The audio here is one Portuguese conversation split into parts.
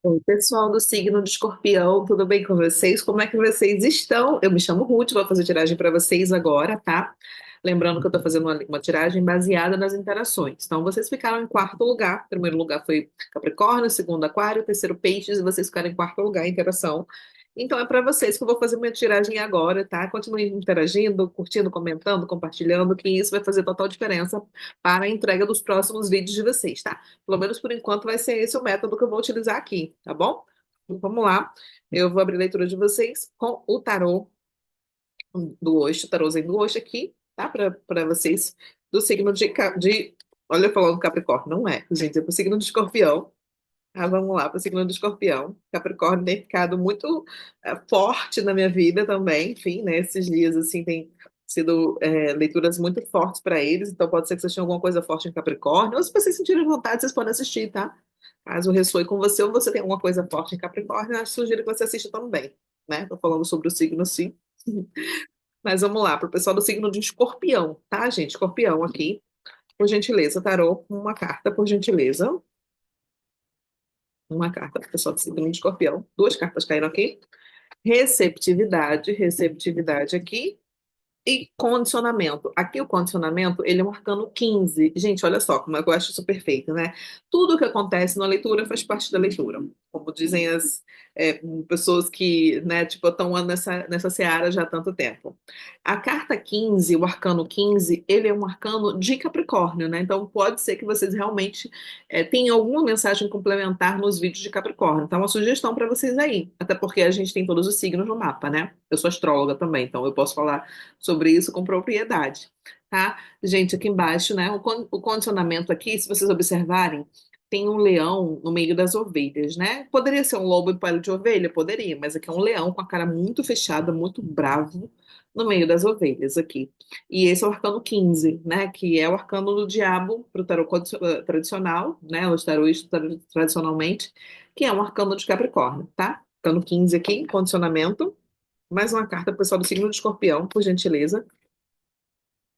Oi, pessoal do signo de Escorpião, tudo bem com vocês? Como é que vocês estão? Eu me chamo Ruth, vou fazer tiragem para vocês agora, tá? Lembrando que eu estou fazendo uma tiragem baseada nas interações. Então, vocês ficaram em quarto lugar. Primeiro lugar foi Capricórnio, segundo Aquário, terceiro Peixes, e vocês ficaram em quarto lugar em interação. Então, é para vocês que eu vou fazer minha tiragem agora, tá? Continuem interagindo, curtindo, comentando, compartilhando, que isso vai fazer total diferença para a entrega dos próximos vídeos de vocês, tá? Pelo menos por enquanto vai ser esse o método que eu vou utilizar aqui, tá bom? Então, vamos lá. Eu vou abrir a leitura de vocês com o tarô do Osho, tarôzinho do Osho aqui, tá? Para vocês do signo de. Olha, eu falando Capricórnio, não é, gente, é pro signo de Escorpião. Ah, vamos lá, para o signo de Escorpião. Capricórnio tem ficado muito forte na minha vida também, enfim, né? Esses dias, assim, tem sido leituras muito fortes para eles, então pode ser que vocês tenham alguma coisa forte em Capricórnio, ou se vocês sentirem vontade, vocês podem assistir, tá? Caso ressoe com você, ou você tem alguma coisa forte em Capricórnio, eu sugiro que você assista também, né? Tô falando sobre o signo, sim. Mas vamos lá, para o pessoal do signo de Escorpião, tá, gente? Escorpião aqui, por gentileza, tarô, uma carta, por gentileza. Uma carta para o pessoal do signo de Escorpião. Duas cartas caíram aqui. Receptividade, receptividade aqui. E condicionamento. Aqui o condicionamento, ele é um arcano 15. Gente, olha só como é que eu acho isso perfeito, né? Tudo o que acontece na leitura faz parte da leitura. Como dizem as pessoas que, né, tipo, estão nessa seara já há tanto tempo. A carta 15, o arcano 15, ele é um arcano de Capricórnio, né? Então pode ser que vocês realmente tenham alguma mensagem complementar nos vídeos de Capricórnio. Então, uma sugestão para vocês aí. Até porque a gente tem todos os signos no mapa, né? Eu sou astróloga também, então eu posso falar sobre isso com propriedade, tá? Gente, aqui embaixo, né? O condicionamento aqui, se vocês observarem, tem um leão no meio das ovelhas, né? Poderia ser um lobo em pele de ovelha? Poderia, mas aqui é um leão com a cara muito fechada, muito bravo, no meio das ovelhas aqui. E esse é o arcano 15, né? Que é o arcano do diabo para o tarô tradicional, né? Os tarôs tradicionalmente, que é um arcano de Capricórnio, tá? Arcano 15 aqui, condicionamento. Mais uma carta, pessoal do signo de Escorpião, por gentileza.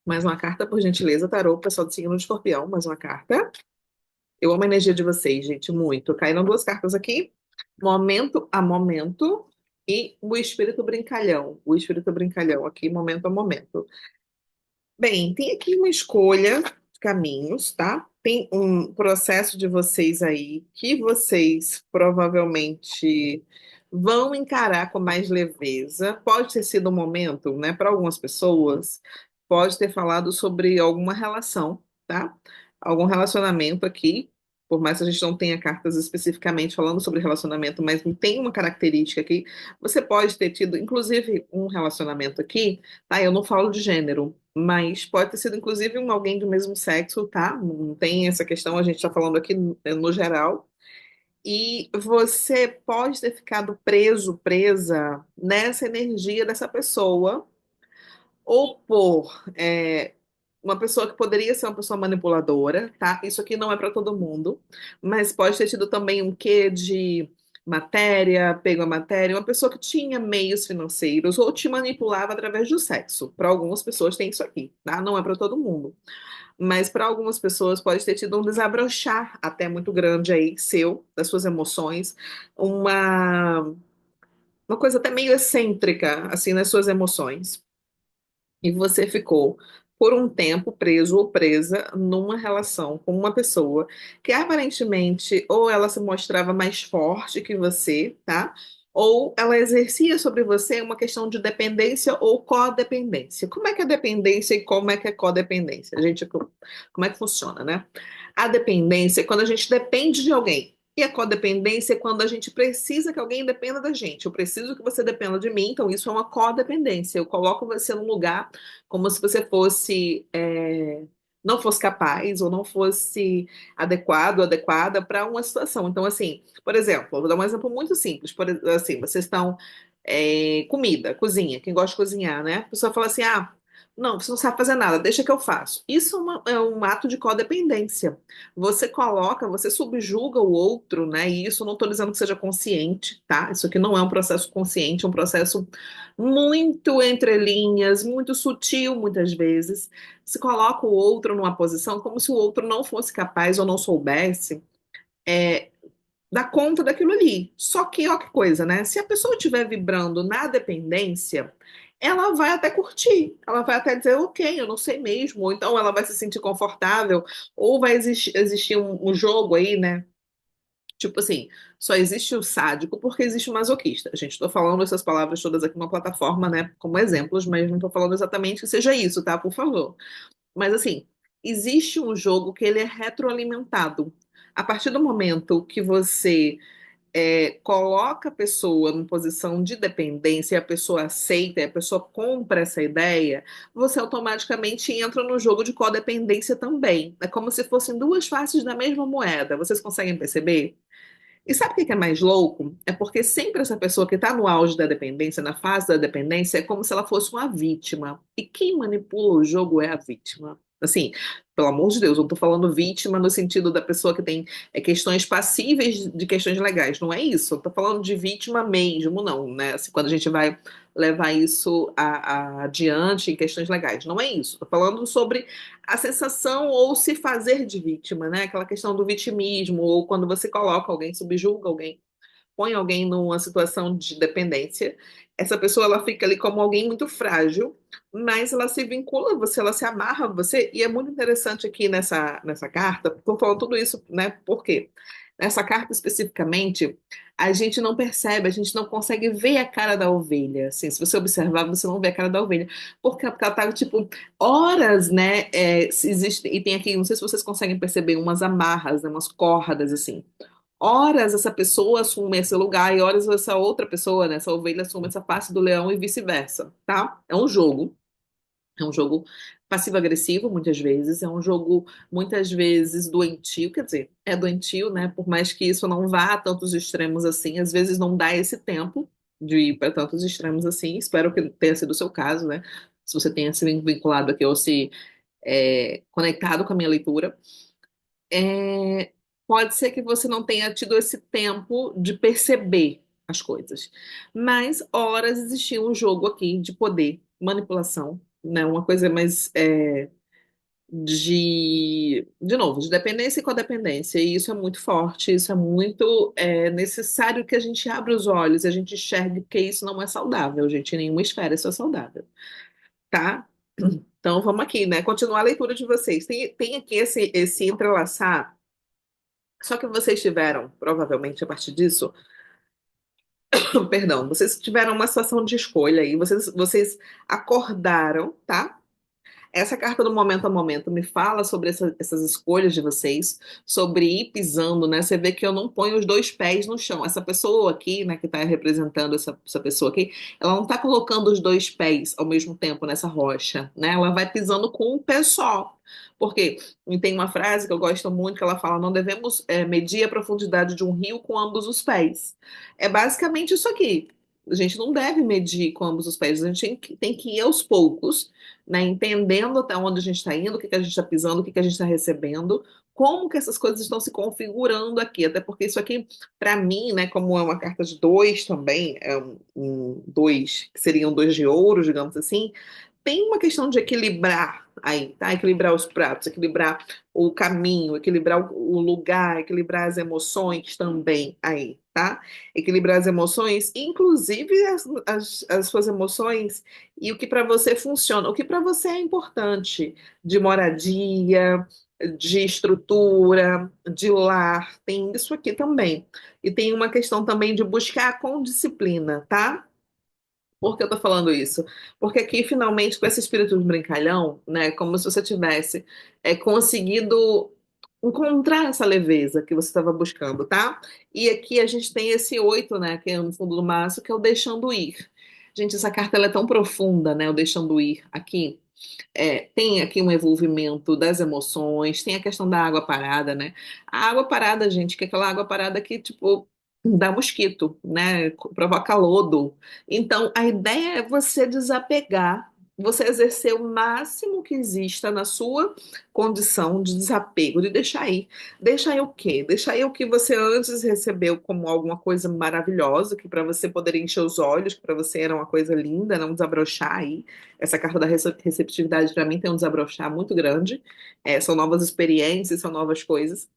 Mais uma carta, por gentileza, tarô, pessoal do signo de Escorpião. Mais uma carta. Eu amo a energia de vocês, gente, muito. Caíram duas cartas aqui. Momento a momento. E o espírito brincalhão. O espírito brincalhão aqui, momento a momento. Bem, tem aqui uma escolha de caminhos, tá? Tem um processo de vocês aí que vocês provavelmente vão encarar com mais leveza. Pode ter sido um momento, né? Para algumas pessoas, pode ter falado sobre alguma relação, tá? Algum relacionamento aqui. Por mais que a gente não tenha cartas especificamente falando sobre relacionamento, mas tem uma característica aqui. Você pode ter tido, inclusive, um relacionamento aqui, tá? Eu não falo de gênero, mas pode ter sido, inclusive, alguém do mesmo sexo, tá? Não tem essa questão, a gente está falando aqui no geral. E você pode ter ficado preso, presa nessa energia dessa pessoa, ou por uma pessoa que poderia ser uma pessoa manipuladora, tá? Isso aqui não é para todo mundo, mas pode ter tido também um quê de matéria, apego à matéria, uma pessoa que tinha meios financeiros ou te manipulava através do sexo. Para algumas pessoas tem isso aqui, tá? Não é para todo mundo. Mas para algumas pessoas pode ter tido um desabrochar até muito grande aí seu, das suas emoções, uma uma coisa até meio excêntrica assim nas suas emoções e você ficou por um tempo preso ou presa numa relação com uma pessoa que aparentemente ou ela se mostrava mais forte que você, tá? Ou ela exercia sobre você uma questão de dependência ou codependência. Como é que é dependência e como é que é codependência? Gente, como é que funciona, né? A dependência é quando a gente depende de alguém. E a codependência é quando a gente precisa que alguém dependa da gente. Eu preciso que você dependa de mim, então isso é uma codependência. Eu coloco você num lugar como se você fosse, não fosse capaz ou não fosse adequado, adequada para uma situação. Então, assim, por exemplo, vou dar um exemplo muito simples. Assim, vocês estão, comida, cozinha, quem gosta de cozinhar, né? A pessoa fala assim, ah, não, você não sabe fazer nada, deixa que eu faço. Isso é um ato de codependência. Você coloca, você subjuga o outro, né? E isso eu não estou dizendo que seja consciente, tá? Isso aqui não é um processo consciente, é um processo muito entre linhas, muito sutil muitas vezes. Se coloca o outro numa posição como se o outro não fosse capaz ou não soubesse dar conta daquilo ali. Só que, ó, que coisa, né? Se a pessoa estiver vibrando na dependência, ela vai até curtir, ela vai até dizer, ok, eu não sei mesmo, ou então ela vai se sentir confortável, ou vai existir um jogo aí, né? Tipo assim, só existe o sádico porque existe o masoquista. Gente, estou falando essas palavras todas aqui numa plataforma, né, como exemplos, mas não estou falando exatamente que seja isso, tá? Por favor. Mas assim, existe um jogo que ele é retroalimentado. A partir do momento que você coloca a pessoa numa posição de dependência, e a pessoa aceita, e a pessoa compra essa ideia, você automaticamente entra no jogo de codependência também. É como se fossem duas faces da mesma moeda. Vocês conseguem perceber? E sabe o que é mais louco? É porque sempre essa pessoa que está no auge da dependência, na fase da dependência, é como se ela fosse uma vítima. E quem manipula o jogo é a vítima. Assim, pelo amor de Deus, eu não estou falando vítima no sentido da pessoa que tem questões passíveis de questões legais. Não é isso. Eu estou falando de vítima mesmo, não, né? Assim, quando a gente vai levar isso adiante em questões legais. Não é isso. Estou falando sobre a sensação ou se fazer de vítima, né? Aquela questão do vitimismo, ou quando você coloca alguém, subjuga alguém, põe alguém numa situação de dependência, essa pessoa ela fica ali como alguém muito frágil, mas ela se vincula a você, ela se amarra a você, e é muito interessante aqui nessa carta, estou falando tudo isso, né? Por quê? Nessa carta especificamente, a gente não percebe, a gente não consegue ver a cara da ovelha. Assim, se você observar, você não vê a cara da ovelha. Porque ela tá, tipo, horas, né? Se existe, e tem aqui, não sei se vocês conseguem perceber, umas amarras, né, umas cordas, assim. Horas essa pessoa assume esse lugar e horas essa outra pessoa, né, essa ovelha assume essa face do leão e vice-versa, tá? É um jogo passivo-agressivo muitas vezes, é um jogo muitas vezes doentio, quer dizer, é doentio, né? Por mais que isso não vá a tantos extremos assim, às vezes não dá esse tempo de ir para tantos extremos assim. Espero que tenha sido o seu caso, né? Se você tenha se vinculado aqui ou se conectado com a minha leitura é, pode ser que você não tenha tido esse tempo de perceber as coisas. Mas horas existia um jogo aqui de poder, manipulação, né? Uma coisa mais de novo, de dependência e codependência. E isso é muito forte, isso é muito necessário que a gente abra os olhos, a gente enxergue que isso não é saudável, gente. Em nenhuma esfera isso é saudável, tá? Então vamos aqui, né? Continuar a leitura de vocês. Tem aqui esse entrelaçar. Só que vocês tiveram, provavelmente a partir disso, perdão, vocês tiveram uma situação de escolha aí, vocês acordaram, tá? Essa carta do momento a momento me fala sobre essas escolhas de vocês, sobre ir pisando, né? Você vê que eu não ponho os dois pés no chão. Essa pessoa aqui, né, que está representando essa pessoa aqui, ela não está colocando os dois pés ao mesmo tempo nessa rocha, né? Ela vai pisando com um pé só. Porque tem uma frase que eu gosto muito que ela fala: não devemos medir a profundidade de um rio com ambos os pés. É basicamente isso aqui. A gente não deve medir com ambos os pés, a gente tem que ir aos poucos, né, entendendo até onde a gente está indo, o que que a gente está pisando, o que que a gente está recebendo, como que essas coisas estão se configurando aqui, até porque isso aqui, para mim, né, como é uma carta de dois também, dois, que seriam dois de ouro, digamos assim, tem uma questão de equilibrar aí, tá? Equilibrar os pratos, equilibrar o caminho, equilibrar o lugar, equilibrar as emoções também aí, tá? Equilibrar as emoções, inclusive as suas emoções e o que para você funciona, o que para você é importante, de moradia, de estrutura, de lar, tem isso aqui também. E tem uma questão também de buscar com disciplina, tá? Por que eu tô falando isso? Porque aqui, finalmente, com esse espírito de brincalhão, né, como se você tivesse conseguido encontrar essa leveza que você estava buscando, tá? E aqui a gente tem esse oito, né, que é no fundo do maço, que é o deixando ir. Gente, essa carta ela é tão profunda, né, o deixando ir aqui. Tem aqui um envolvimento das emoções, tem a questão da água parada, né? A água parada, gente, que é aquela água parada que, tipo, dá mosquito, né? Provoca lodo. Então, a ideia é você desapegar, você exercer o máximo que exista na sua condição de desapego, de deixar ir. Deixar ir o quê? Deixar ir o que você antes recebeu como alguma coisa maravilhosa, que para você poder encher os olhos, que para você era uma coisa linda, não desabrochar aí. Essa carta da receptividade, para mim, tem um desabrochar muito grande. São novas experiências, são novas coisas.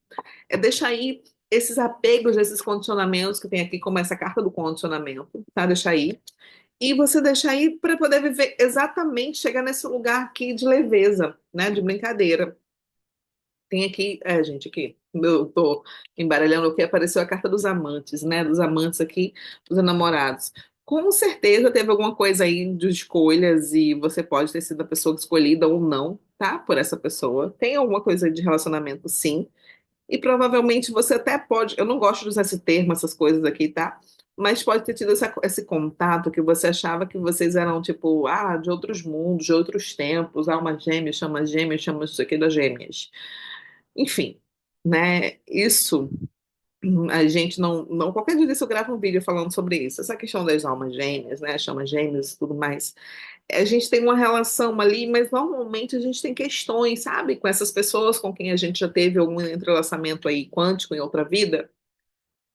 É deixar ir esses apegos, esses condicionamentos que tem aqui, como essa carta do condicionamento, tá? Deixa aí. E você deixa aí para poder viver exatamente, chegar nesse lugar aqui de leveza, né? De brincadeira. Tem aqui, gente, aqui, eu tô embaralhando aqui, apareceu a carta dos amantes, né? Dos amantes aqui, dos namorados. Com certeza teve alguma coisa aí de escolhas e você pode ter sido a pessoa escolhida ou não, tá? Por essa pessoa. Tem alguma coisa de relacionamento, sim. E provavelmente você até pode, eu não gosto de usar esse termo, essas coisas aqui, tá? Mas pode ter tido esse contato que você achava que vocês eram, tipo, de outros mundos, de outros tempos, alma gêmea, chama isso aqui das gêmeas. Enfim, né? Isso, a gente não. Qualquer dia disso eu gravo um vídeo falando sobre isso. Essa questão das almas gêmeas, né? Chamas gêmeas e tudo mais. A gente tem uma relação ali, mas normalmente a gente tem questões, sabe? Com essas pessoas com quem a gente já teve algum entrelaçamento aí quântico em outra vida.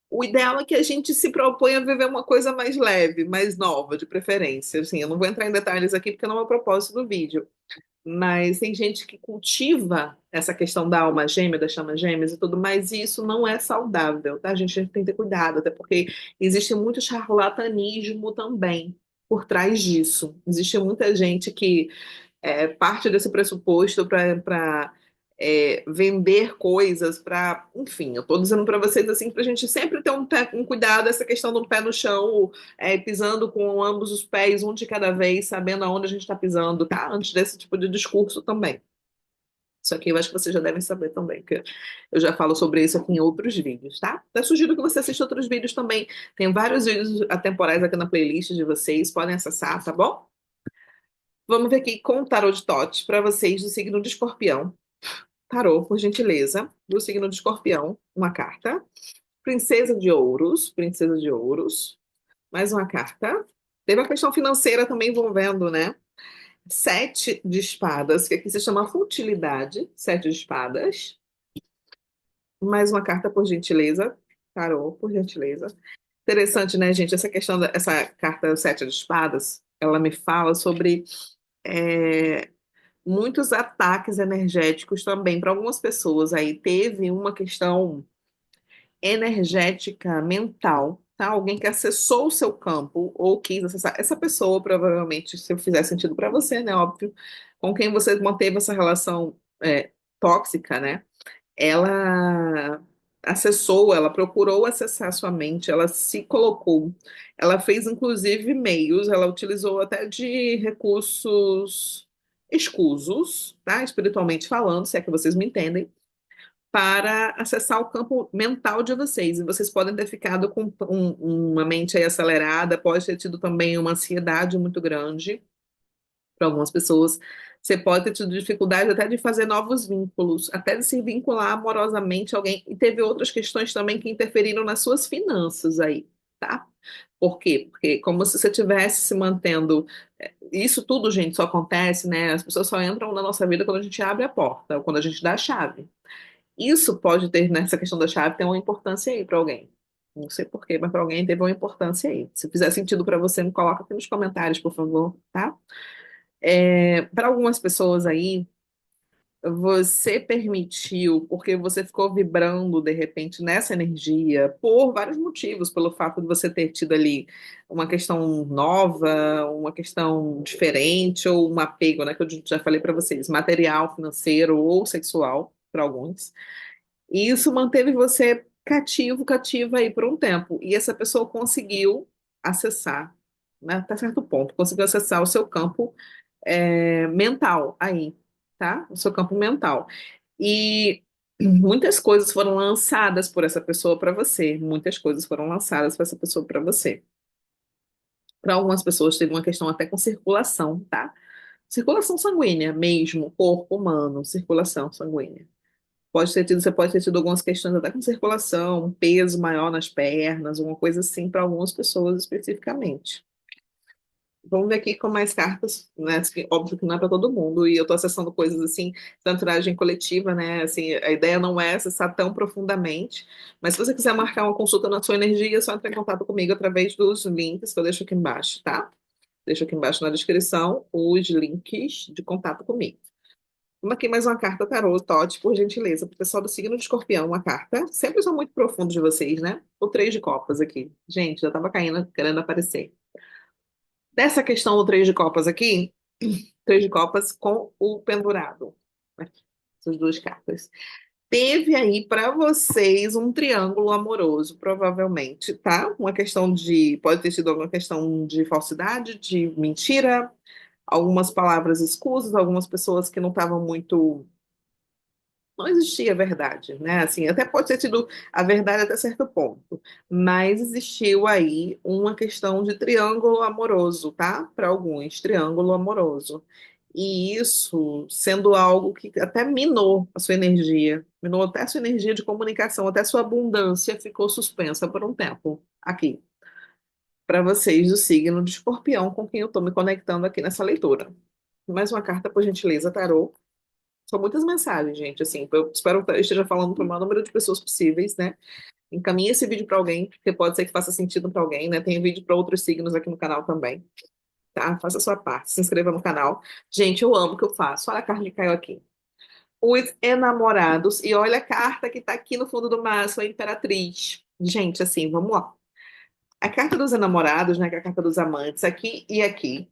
O ideal é que a gente se proponha a viver uma coisa mais leve, mais nova, de preferência. Assim, eu não vou entrar em detalhes aqui porque não é o propósito do vídeo. Mas tem gente que cultiva essa questão da alma gêmea, das chamas gêmeas e tudo mais, e isso não é saudável, tá? A gente tem que ter cuidado, até porque existe muito charlatanismo também por trás disso. Existe muita gente que parte desse pressuposto para vender coisas, para, enfim, eu estou dizendo para vocês assim, para a gente sempre ter um cuidado, essa questão do pé no chão, pisando com ambos os pés, um de cada vez, sabendo aonde a gente está pisando, tá? Antes desse tipo de discurso também. Isso aqui eu acho que vocês já devem saber também, porque eu já falo sobre isso aqui em outros vídeos, tá? Eu sugiro que você assista outros vídeos também. Tem vários vídeos atemporais aqui na playlist de vocês, podem acessar, tá bom? Vamos ver aqui com o tarô de Tote para vocês do signo de Escorpião. Tarô, por gentileza, do signo de Escorpião, uma carta. Princesa de Ouros, Princesa de Ouros, mais uma carta. Teve a questão financeira também envolvendo, né? Sete de espadas, que aqui se chama futilidade. Sete de espadas. Mais uma carta, por gentileza. Tarô, por gentileza. Interessante, né, gente? Essa carta Sete de Espadas, ela me fala sobre é, muitos ataques energéticos também para algumas pessoas. Aí teve uma questão energética mental, tá? Alguém que acessou o seu campo ou quis acessar. Essa pessoa, provavelmente, se fizer sentido para você, né? Óbvio, com quem você manteve essa relação tóxica, né? Ela acessou, ela procurou acessar a sua mente, ela se colocou, ela fez inclusive meios, ela utilizou até de recursos escusos, tá? Espiritualmente falando, se é que vocês me entendem, para acessar o campo mental de vocês. E vocês podem ter ficado com uma mente aí acelerada, pode ter tido também uma ansiedade muito grande para algumas pessoas. Você pode ter tido dificuldade até de fazer novos vínculos, até de se vincular amorosamente a alguém. E teve outras questões também que interferiram nas suas finanças aí, tá? Por quê? Porque como se você estivesse se mantendo. Isso tudo, gente, só acontece, né? As pessoas só entram na nossa vida quando a gente abre a porta, ou quando a gente dá a chave. Isso pode ter, nessa questão da chave, ter uma importância aí para alguém. Não sei por quê, mas para alguém teve uma importância aí. Se fizer sentido para você, me coloca aqui nos comentários, por favor, tá? Para algumas pessoas aí, você permitiu, porque você ficou vibrando de repente nessa energia, por vários motivos, pelo fato de você ter tido ali uma questão nova, uma questão diferente, ou um apego, né, que eu já falei para vocês, material, financeiro ou sexual, para alguns. E isso manteve você cativo, cativa aí por um tempo. E essa pessoa conseguiu acessar, né, até certo ponto, conseguiu acessar o seu campo mental aí, tá? O seu campo mental. E muitas coisas foram lançadas por essa pessoa para você. Muitas coisas foram lançadas por essa pessoa para você. Para algumas pessoas teve uma questão até com circulação, tá? Circulação sanguínea mesmo, corpo humano, circulação sanguínea. Você pode ter tido algumas questões até com circulação, um peso maior nas pernas, uma coisa assim para algumas pessoas especificamente. Vamos ver aqui com mais cartas, né? Óbvio que não é para todo mundo, e eu estou acessando coisas assim, da tiragem coletiva, né? Assim, a ideia não é acessar tão profundamente, mas se você quiser marcar uma consulta na sua energia, é só entrar em contato comigo através dos links que eu deixo aqui embaixo, tá? Deixo aqui embaixo na descrição os links de contato comigo. Vamos aqui mais uma carta tarô, Tote, por gentileza, para o pessoal do signo de Escorpião, uma carta. Sempre são muito profundos de vocês, né? O três de copas aqui. Gente, já tava caindo, querendo aparecer. Dessa questão do três de copas aqui, três de copas com o pendurado. Aqui, essas duas cartas. Teve aí para vocês um triângulo amoroso, provavelmente, tá? Uma questão de. Pode ter sido alguma questão de falsidade, de mentira, algumas palavras escusas, algumas pessoas que não estavam muito. Não existia verdade, né? Assim, até pode ter tido a verdade até certo ponto, mas existiu aí uma questão de triângulo amoroso, tá? Para alguns, triângulo amoroso. E isso sendo algo que até minou a sua energia, minou até a sua energia de comunicação, até a sua abundância ficou suspensa por um tempo aqui, para vocês do signo de Escorpião, com quem eu estou me conectando aqui nessa leitura. Mais uma carta, por gentileza, tarô. São muitas mensagens, gente, assim, eu espero que eu esteja falando para o maior número de pessoas possíveis, né? Encaminhe esse vídeo para alguém, porque pode ser que faça sentido para alguém, né? Tem vídeo para outros signos aqui no canal também, tá? Faça a sua parte, se inscreva no canal. Gente, eu amo o que eu faço. Olha a carta que caiu aqui. Os enamorados, e olha a carta que tá aqui no fundo do maço, a Imperatriz. Gente, assim, vamos lá. A carta dos enamorados, né, que é a carta dos amantes, aqui e aqui.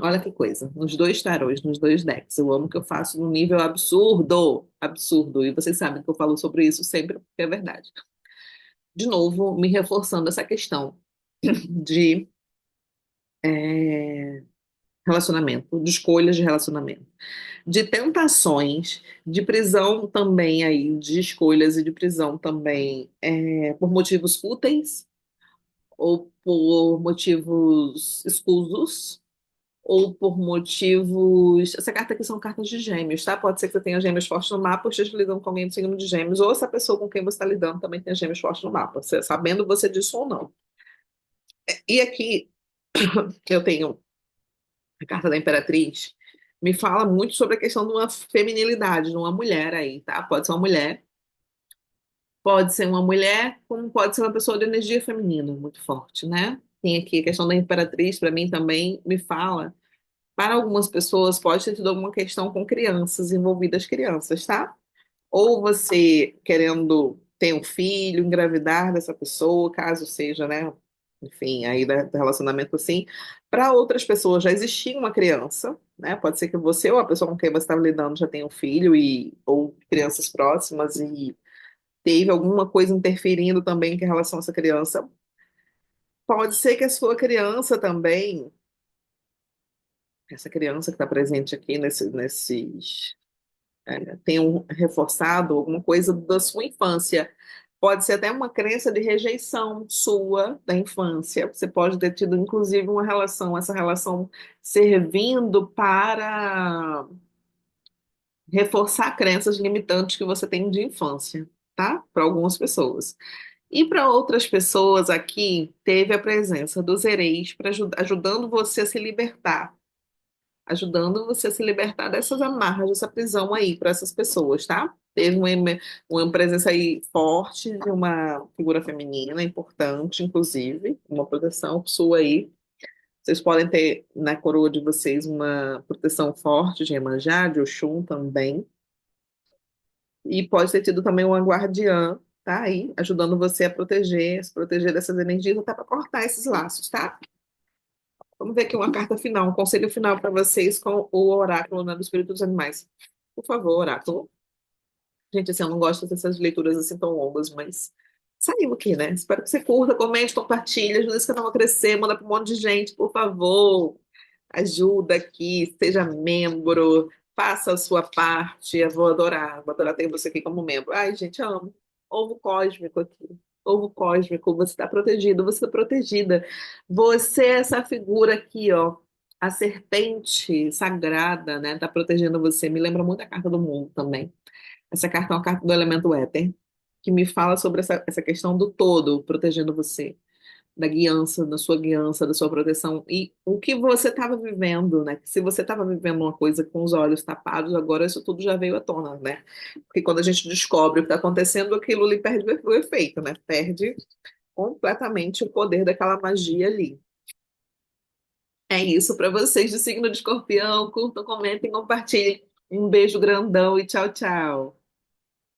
Olha que coisa, nos dois tarôs, nos dois decks. Eu amo o que eu faço num nível absurdo, absurdo. E vocês sabem que eu falo sobre isso sempre, porque é verdade. De novo, me reforçando essa questão de é, relacionamento, de escolhas de relacionamento, de tentações, de prisão também aí, de escolhas e de prisão também por motivos fúteis ou por motivos escusos ou por motivos. Essa carta aqui são cartas de gêmeos, tá? Pode ser que você tenha gêmeos fortes no mapa, ou esteja lidando com alguém do signo de gêmeos, ou essa pessoa com quem você está lidando também tem gêmeos fortes no mapa, sabendo você disso ou não. E aqui eu tenho a carta da Imperatriz, me fala muito sobre a questão de uma feminilidade, de uma mulher aí, tá? Pode ser uma mulher, como pode ser uma pessoa de energia feminina muito forte, né? Tem aqui a questão da Imperatriz, para mim também me fala. Para algumas pessoas, pode ter tido alguma questão com crianças, envolvidas crianças, tá? Ou você querendo ter um filho, engravidar dessa pessoa, caso seja, né? Enfim, aí do relacionamento assim. Para outras pessoas já existia uma criança, né? Pode ser que você ou a pessoa com quem você estava lidando já tenha um filho ou crianças próximas e teve alguma coisa interferindo também em relação a essa criança. Pode ser que a sua criança também, essa criança que está presente aqui nesses tenham reforçado alguma coisa da sua infância. Pode ser até uma crença de rejeição sua da infância. Você pode ter tido, inclusive, uma relação, essa relação servindo para reforçar crenças limitantes que você tem de infância, tá? Para algumas pessoas. E para outras pessoas aqui, teve a presença dos ereis para ajudando você a se libertar, ajudando você a se libertar dessas amarras, dessa prisão aí para essas pessoas, tá? Teve uma presença aí forte de uma figura feminina importante, inclusive, uma proteção sua aí. Vocês podem ter na coroa de vocês uma proteção forte de Iemanjá, de Oxum também. E pode ter tido também uma guardiã, tá aí, ajudando você a proteger, se proteger dessas energias, até para cortar esses laços, tá? Vamos ver aqui uma carta final, um conselho final para vocês com o oráculo, né, do Espírito dos Animais. Por favor, oráculo. Gente, assim, eu não gosto dessas leituras assim tão longas, mas saiu aqui, né? Espero que você curta, comente, compartilhe, ajude esse canal a crescer, manda para um monte de gente, por favor. Ajuda aqui, seja membro, faça a sua parte. Eu vou adorar ter você aqui como membro. Ai, gente, amo. Ovo cósmico aqui. Ovo cósmico, você está protegido, você está protegida. Você é essa figura aqui, ó. A serpente sagrada, né? Tá protegendo você. Me lembra muito a carta do mundo também. Essa carta é uma carta do elemento éter, que me fala sobre essa questão do todo protegendo você, da guiança, da sua proteção, e o que você estava vivendo, né? Se você estava vivendo uma coisa com os olhos tapados, agora isso tudo já veio à tona, né? Porque quando a gente descobre o que está acontecendo, aquilo ali perde o efeito, né? Perde completamente o poder daquela magia ali. É isso para vocês do signo de Escorpião. Curtam, comentem, compartilhem. Um beijo grandão e tchau, tchau.